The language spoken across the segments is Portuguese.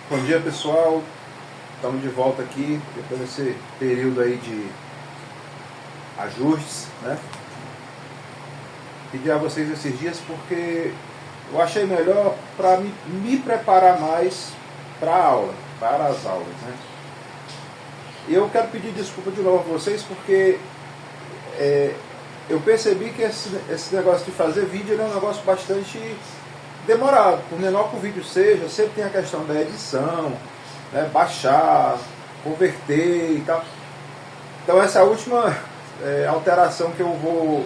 Bom dia, pessoal, estamos de volta aqui depois desse período aí de ajustes, né? Pedi a vocês esses dias porque eu achei melhor para me preparar mais para a aula, para as aulas, né? E eu quero pedir desculpa de novo a vocês porque eu percebi que esse negócio de fazer vídeo é um negócio bastante demorado, por menor que o vídeo seja, sempre tem a questão da edição, né, baixar, converter e tal. Então essa é a última alteração que eu vou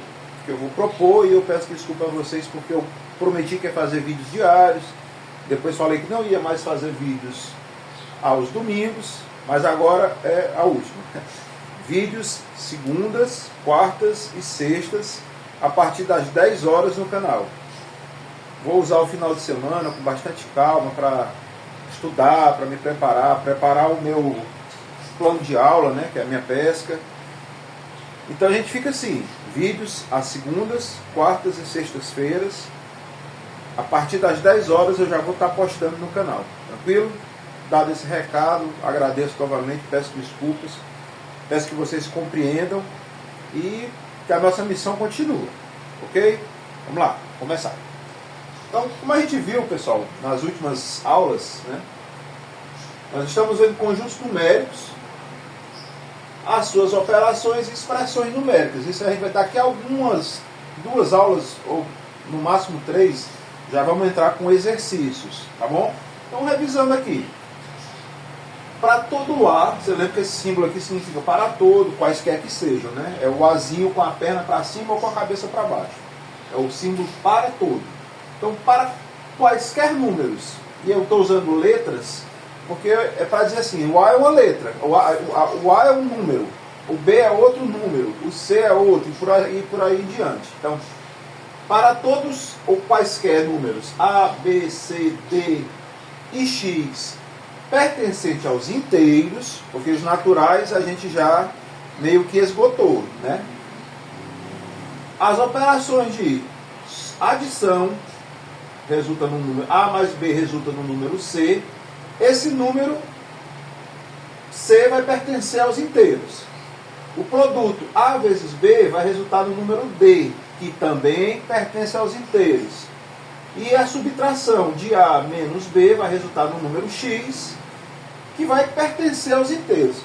propor, e eu peço desculpa a vocês porque eu prometi que ia fazer vídeos diários, depois falei que não ia mais fazer vídeos aos domingos, mas agora é a última. Vídeos segundas, quartas e sextas a partir das 10 horas no canal. Vou usar o final de semana com bastante calma para estudar, para me preparar o meu plano de aula, né, que é a minha pesca. Então a gente fica assim, vídeos às segundas, quartas e sextas-feiras. A partir das 10 horas eu já vou estar postando no canal. Tranquilo? Dado esse recado, agradeço novamente, peço desculpas, peço que vocês compreendam e que a nossa missão continue. Ok? Vamos lá, começar. Então, como a gente viu, pessoal, nas últimas aulas, né, nós estamos vendo conjuntos numéricos, as suas operações e expressões numéricas. Isso a gente vai dar aqui duas aulas, ou no máximo 3, já vamos entrar com exercícios, tá bom? Então, revisando aqui. Para todo A, você lembra que esse símbolo aqui significa para todo, quaisquer que sejam, né? É o Azinho com a perna para cima ou com a cabeça para baixo. É o símbolo para todo. Então, para quaisquer números, e eu estou usando letras, porque é para dizer assim, o A é uma letra, o A é um número, o B é outro número, o C é outro, e por aí em diante. Então, para todos ou quaisquer números, A, B, C, D e X, pertencente aos inteiros, porque os naturais a gente já meio que esgotou, né? As operações de adição resulta no número A mais B resulta no número C. Esse número C vai pertencer aos inteiros. O produto A vezes B vai resultar no número D, que também pertence aos inteiros. E a subtração de A menos B vai resultar no número X, que vai pertencer aos inteiros.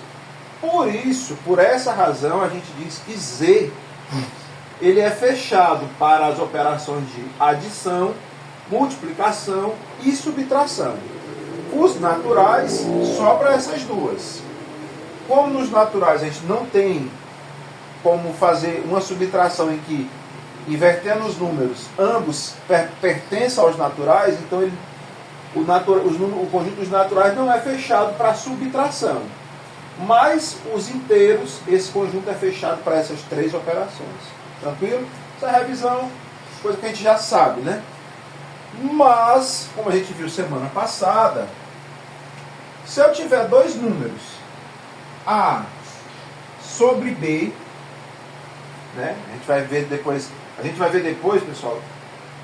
Por isso, por essa razão, a gente diz que Z ele é fechado para as operações de adição, multiplicação e subtração. Os naturais, só para essas duas. Como nos naturais a gente não tem como fazer uma subtração em que, invertendo os números, ambos pertencem aos naturais, então o conjunto dos naturais não é fechado para subtração. Mas os inteiros, esse conjunto é fechado para essas 3 operações. Tranquilo? Essa revisão, coisa que a gente já sabe, né? Mas, como a gente viu semana passada, se eu tiver 2 números, A sobre B, né? A gente vai ver depois, pessoal,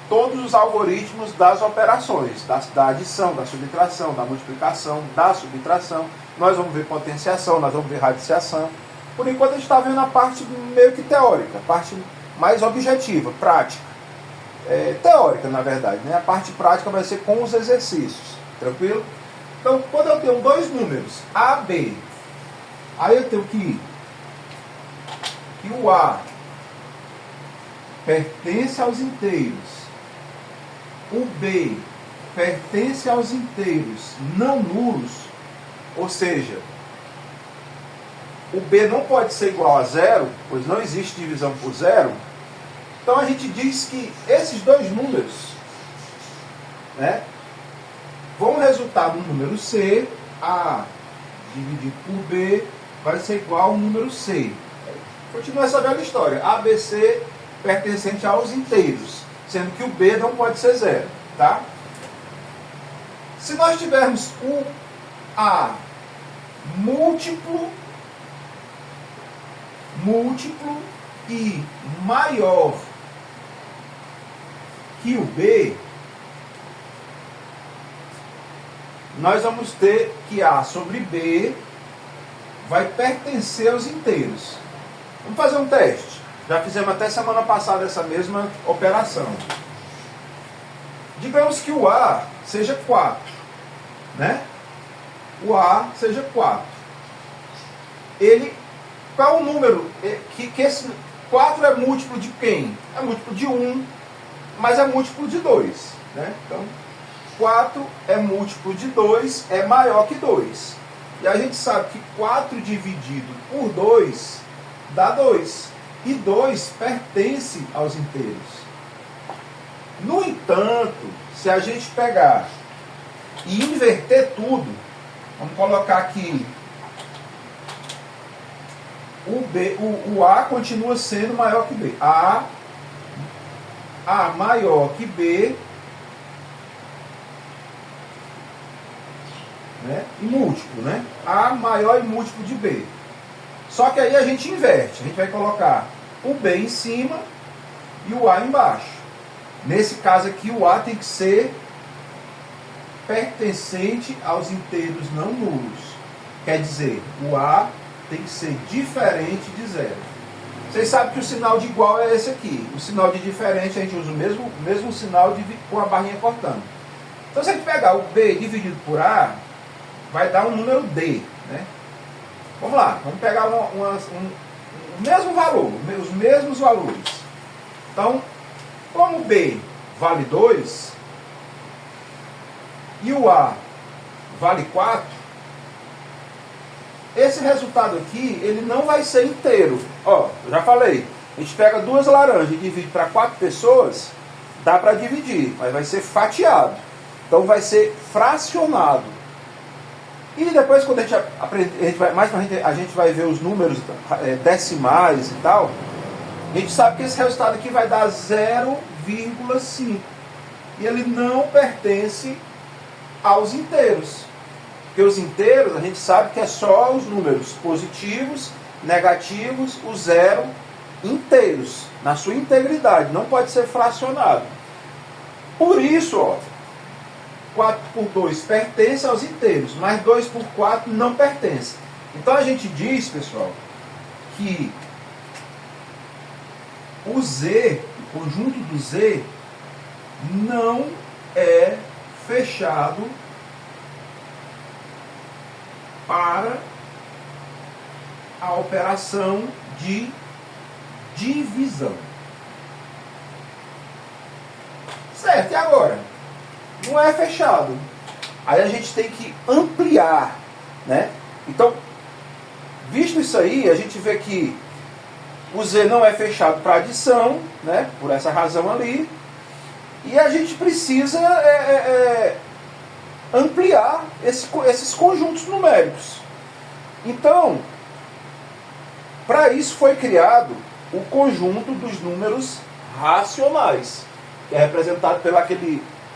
todos os algoritmos das operações, da adição, da subtração, da multiplicação, da subtração. Nós vamos ver potenciação, nós vamos ver radiciação. Por enquanto a gente está vendo a parte meio que teórica, a parte mais objetiva, prática. Teórica, na verdade, né? A parte prática vai ser com os exercícios, tranquilo? Então, quando eu tenho 2 números, A, B, aí eu tenho que o A pertence aos inteiros, o B pertence aos inteiros não nulos, ou seja, o B não pode ser igual a 0, pois não existe divisão por 0. Então a gente diz que esses 2 números, né, vão resultar no número C. A dividido por B vai ser igual ao número C. Continua essa velha história. ABC pertencente aos inteiros, sendo que o B não pode ser 0. Tá? Se nós tivermos o A múltiplo e maior que o B, nós vamos ter que A sobre B vai pertencer aos inteiros. Vamos fazer um teste. Já fizemos até semana passada essa mesma operação. Digamos que o A seja 4, né? O A seja 4. Qual o número? Que esse 4 é múltiplo de quem? É múltiplo de 1, mas é múltiplo de 2. Né? Então, 4 é múltiplo de 2, é maior que 2. E a gente sabe que 4 dividido por 2 dá 2. E 2 pertence aos inteiros. No entanto, se a gente pegar e inverter tudo, vamos colocar aqui, o A continua sendo maior que B. A maior que B, né? E múltiplo, né? A maior e múltiplo de B. Só que aí a gente inverte. A gente vai colocar o B em cima e o A embaixo. Nesse caso aqui, o A tem que ser pertencente aos inteiros não nulos. Quer dizer, o A tem que ser diferente de zero. Vocês sabem que o sinal de igual é esse aqui. O sinal de diferente, a gente usa o mesmo sinal com a barrinha cortando. Então, se a gente pegar o B dividido por A, vai dar um número D. Né? Vamos lá, vamos pegar o mesmo valor, os mesmos valores. Então, como B vale 2 e o A vale 4, esse resultado aqui, ele não vai ser inteiro. Ó, eu já falei, a gente pega 2 laranjas e divide para 4 pessoas, dá para dividir, mas vai ser fatiado. Então vai ser fracionado. E depois, quando a gente aprende, a gente vai ver os números decimais e tal, a gente sabe que esse resultado aqui vai dar 0,5. E ele não pertence aos inteiros. Porque os inteiros, a gente sabe que é só os números positivos, negativos, o zero, inteiros, na sua integridade, não pode ser fracionado. Por isso, ó, 4 por 2 pertence aos inteiros, mas 2 por 4 não pertence. Então a gente diz, pessoal, que o Z, o conjunto do Z, não é fechado para a operação de divisão. Certo, e agora? Não é fechado. Aí a gente tem que ampliar, né? Então, visto isso aí, a gente vê que o Z não é fechado para adição, né? Por essa razão ali. E a gente precisa ampliar esses conjuntos numéricos. Então, para isso foi criado o conjunto dos números racionais, que é representado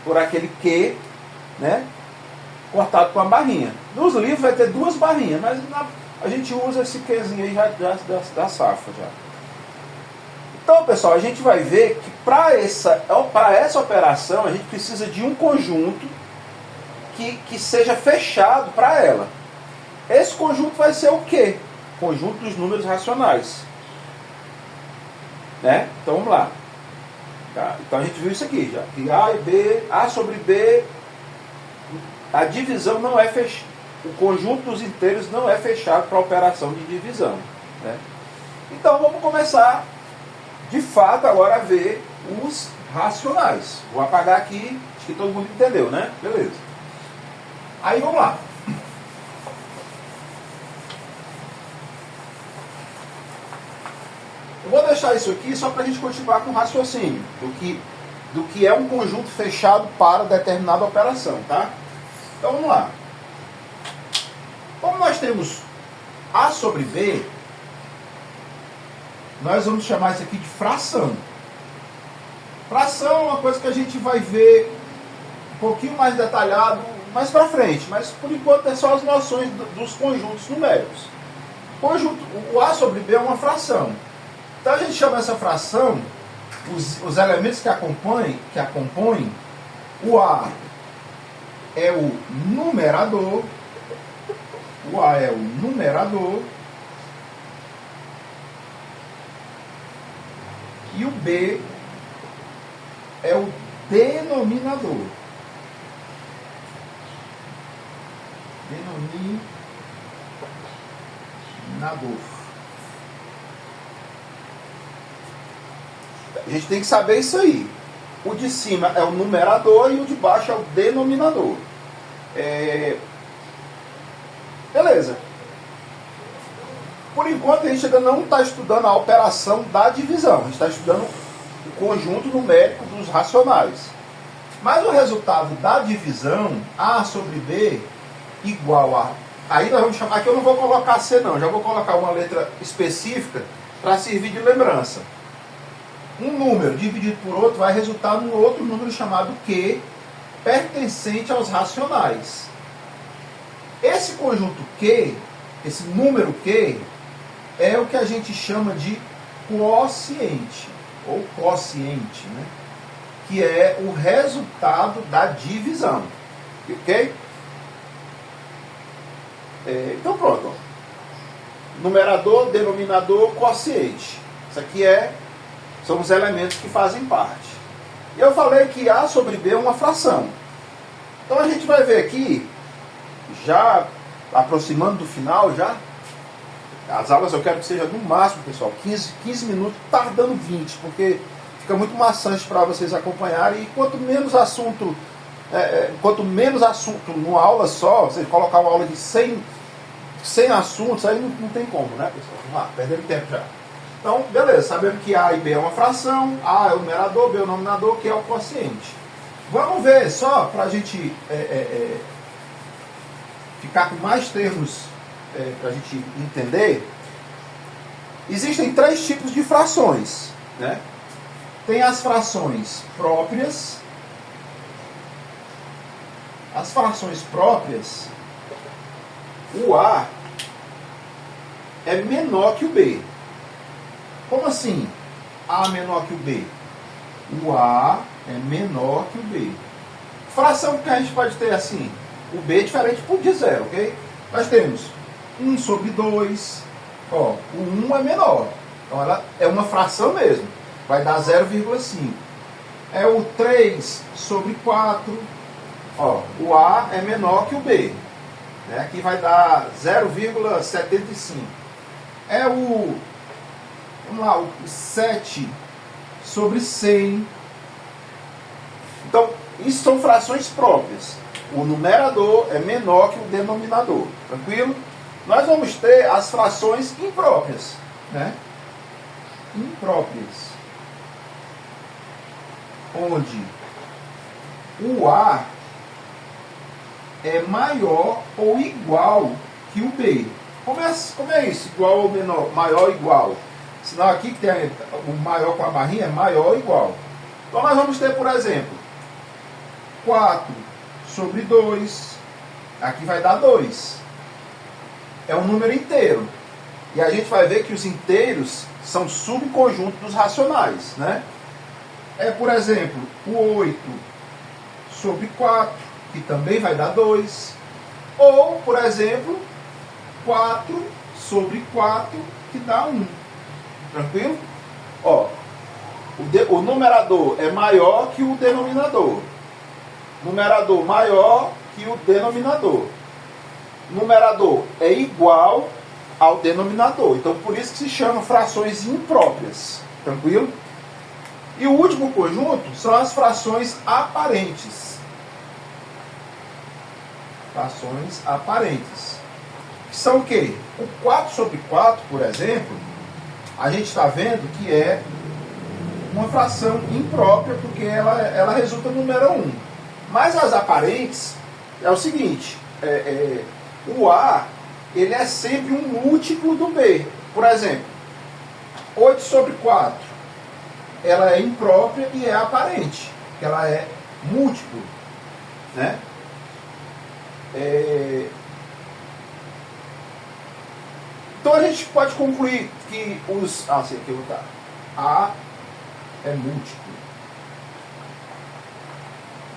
por aquele Q, né, cortado com a barrinha. Nos livros vai ter 2 barrinhas, mas a gente usa esse Qzinho aí já da safra. Já. Então, pessoal, a gente vai ver que para essa operação a gente precisa de um conjunto que seja fechado para ela. Esse conjunto vai ser o quê? Conjunto dos números racionais. Né? Então vamos lá. Tá? Então a gente viu isso aqui já. Que A e B, A sobre B, a divisão não é fechada. O conjunto dos inteiros não é fechado para a operação de divisão. Né? Então vamos começar, de fato, agora a ver os racionais. Vou apagar aqui, acho que todo mundo entendeu, né? Beleza. Aí vamos lá. Eu vou deixar isso aqui só para a gente continuar com o raciocínio do que é um conjunto fechado para determinada operação, tá? Então vamos lá. Como nós temos A sobre B, nós vamos chamar isso aqui de fração. Fração é uma coisa que a gente vai ver um pouquinho mais detalhado mais para frente, mas por enquanto é só as noções dos conjuntos numéricos. O A sobre B é uma fração. Então a gente chama essa fração, os elementos que a compõem, o A é o numerador, o A é o numerador, e o B é o denominador. Denominador. A gente tem que saber isso aí. O de cima é o numerador e o de baixo é o denominador. Beleza. Por enquanto a gente ainda não está estudando a operação da divisão. A gente está estudando o conjunto numérico dos racionais. Mas o resultado da divisão, A sobre B, igual a... Aí nós vamos chamar... Aqui eu não vou colocar C não, já vou colocar uma letra específica para servir de lembrança. Um número dividido por outro vai resultar num outro número chamado Q, pertencente aos racionais. Esse conjunto Q, esse número Q, é o que a gente chama de quociente, ou quociente, né? Que é o resultado da divisão. Ok? Então pronto. Numerador, denominador, quociente. Isso aqui são os elementos que fazem parte. E eu falei que A sobre B é uma fração. Então a gente vai ver aqui, já aproximando do final, as aulas eu quero que seja no máximo, pessoal, 15 minutos, tardando 20, porque fica muito maçante para vocês acompanharem. E quanto menos assunto numa aula só, você colocar uma aula de 100 assuntos, aí não tem como, né, pessoal? Vamos lá, perdendo tempo já. Então, beleza, sabendo que A e B é uma fração, A é o numerador, B é o denominador, que é o quociente. Vamos ver, só para a gente ficar com mais termos para a gente entender. Existem 3 tipos de frações, né? Tem as frações próprias. As frações próprias, o A é menor que o B. Como assim A menor que o B? O A é menor que o B. Fração que a gente pode ter assim, o B é diferente de zero, ok? Nós temos 1 sobre 2, ó, o 1 é menor, então ela é uma fração mesmo, vai dar 0,5. É o 3 sobre 4, ó, o A é menor que o B, né? Aqui vai dar 0,75. É o, vamos lá, o 7 sobre 100. Então, isso são frações próprias. O numerador é menor que o denominador. Tranquilo? Nós vamos ter as frações impróprias, né? Impróprias. Onde o A é maior ou igual que o B. Como é isso? Igual ou menor? Maior ou igual? Senão aqui que tem o maior com a barrinha é maior ou igual. Então nós vamos ter, por exemplo, 4 sobre 2. Aqui vai dar 2. É um número inteiro. E a gente vai ver que os inteiros são subconjuntos dos racionais, né? Por exemplo, o 8 sobre 4, que também vai dar 2. Ou, por exemplo, 4 sobre 4, que dá 1. Tranquilo? Ó, o numerador é maior que o denominador. Numerador maior que o denominador. Numerador é igual ao denominador. Então, por isso que se chama frações impróprias. Tranquilo? E o último conjunto são as frações aparentes. Frações aparentes. Que são o quê? O 4 sobre 4, por exemplo, a gente está vendo que é uma fração imprópria, porque ela resulta no número 1. Mas as aparentes é o seguinte, o A ele é sempre um múltiplo do B. Por exemplo, 8 sobre 4, ela é imprópria e é aparente, porque ela é múltiplo, né? Então a gente pode concluir que aqui eu vou botar. A é múltiplo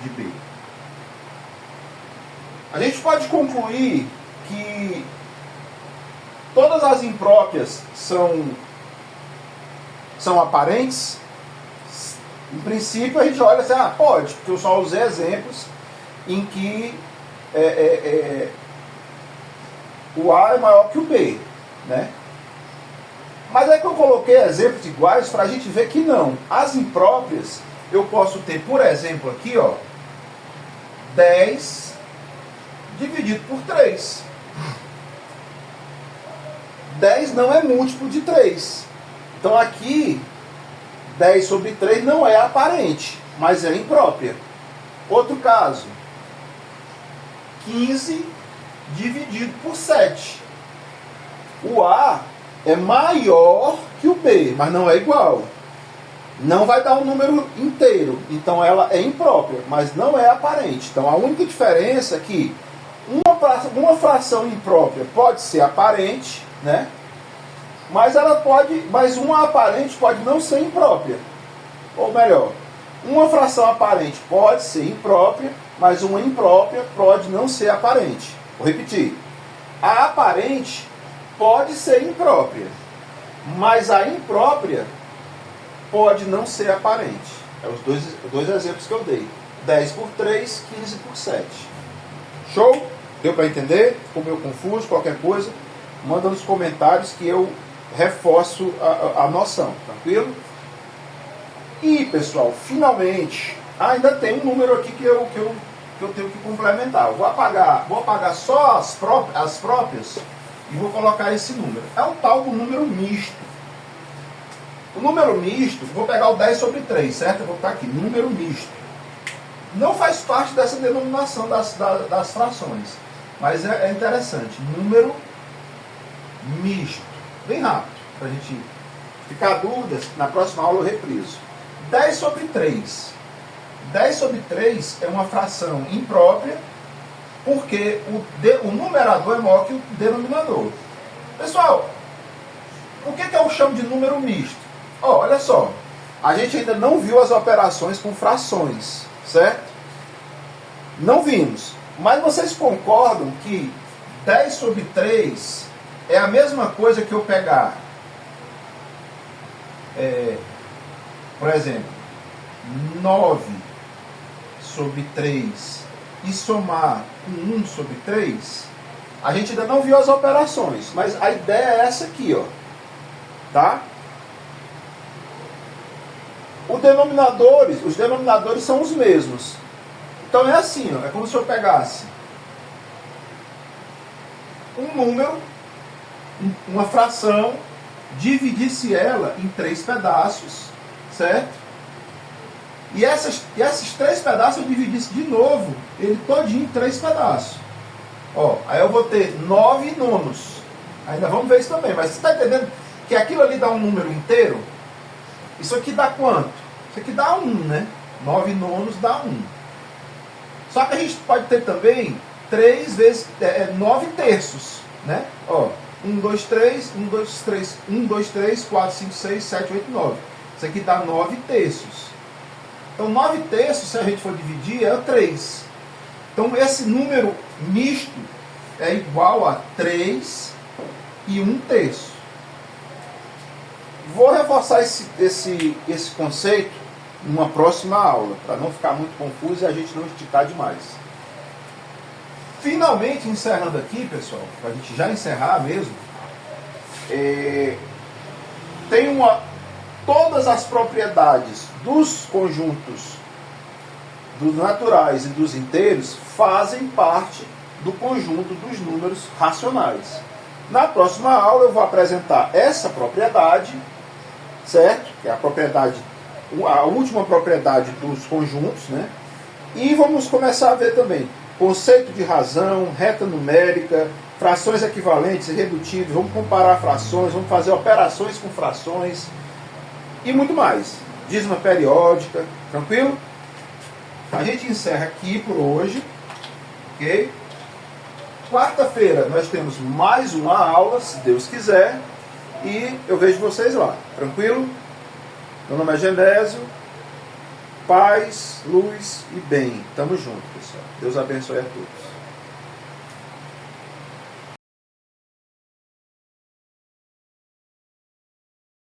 de B. A gente pode concluir que todas as impróprias são aparentes. Em princípio a gente olha assim, pode, porque eu só usei exemplos em que o A é maior que o B, né? Mas é que eu coloquei exemplos iguais para a gente ver que não. As impróprias, eu posso ter, por exemplo, aqui, 10 dividido por 3. 10 não é múltiplo de 3. Então aqui, 10 sobre 3 não é aparente, mas é imprópria. Outro caso, 15 dividido por 7. O A é maior que o B, mas não é igual. Não vai dar um número inteiro, então ela é imprópria, mas não é aparente. Então a única diferença é que uma fração imprópria pode ser aparente, né? Mas uma aparente pode não ser imprópria. Ou melhor, uma fração aparente pode ser imprópria, mas uma imprópria pode não ser aparente. Vou repetir. A aparente pode ser imprópria, mas a imprópria pode não ser aparente. É os dois exemplos que eu dei. 10 por 3, 15 por 7. Show? Deu para entender? Ficou meio confuso? Qualquer coisa, manda nos comentários que eu reforço a noção. Tranquilo? E, pessoal, finalmente, ainda tem um número aqui que eu tenho que complementar. Eu vou apagar só as próprias e vou colocar esse número. É o tal do número misto. O número misto, vou pegar o 10 sobre 3, certo? Eu vou botar aqui, número misto. Não faz parte dessa denominação das frações, mas é interessante. Número misto. Bem rápido, para a gente ficar dúvidas, na próxima aula eu repriso. 10 sobre 3. 10 sobre 3 é uma fração imprópria, porque o numerador é maior que o denominador. Pessoal, o que eu chamo de número misto? Olha só, a gente ainda não viu as operações com frações, certo? Não vimos. Mas vocês concordam que 10 sobre 3 é a mesma coisa que eu pegar, por exemplo, 9 sobre 3 e somar com 1 sobre 3? A gente ainda não viu as operações, mas a ideia é essa aqui, tá? Os denominadores são os mesmos. Então é assim, é como se eu pegasse um número, uma fração, dividisse ela em 3 pedaços, certo? E esses 3 pedaços eu dividisse de novo, ele todinho em 3 pedaços. Aí eu vou ter 9 nonos. Ainda vamos ver isso também, mas você está entendendo que aquilo ali dá um número inteiro? Isso aqui dá quanto? Isso aqui dá 1, né? 9 nonos dá 1. Só que a gente pode ter também 3 vezes 9 terços, né? 1, 2, 3, 1, 2, 3, 1, 2, 3, 4, 5, 6, 7, 8, 9. Isso aqui dá 9 terços. Então 9 terços, se a gente for dividir, é 3. Então esse número misto é igual a 3 e 1 terço. Vou reforçar esse conceito numa próxima aula, para não ficar muito confuso e a gente não esticar demais. Finalmente, encerrando aqui, pessoal, para a gente já encerrar mesmo, todas as propriedades dos conjuntos dos naturais e dos inteiros fazem parte do conjunto dos números racionais. Na próxima aula eu vou apresentar essa propriedade, certo? Que é a última propriedade dos conjuntos, né? E vamos começar a ver também conceito de razão, reta numérica, frações equivalentes e redutíveis, vamos comparar frações, vamos fazer operações com frações e muito mais. Dízima periódica, tranquilo? A gente encerra aqui por hoje, ok? Quarta-feira nós temos mais uma aula, se Deus quiser, e eu vejo vocês lá, tranquilo? Meu nome é Genésio, paz, luz e bem. Tamo junto, pessoal. Deus abençoe a todos.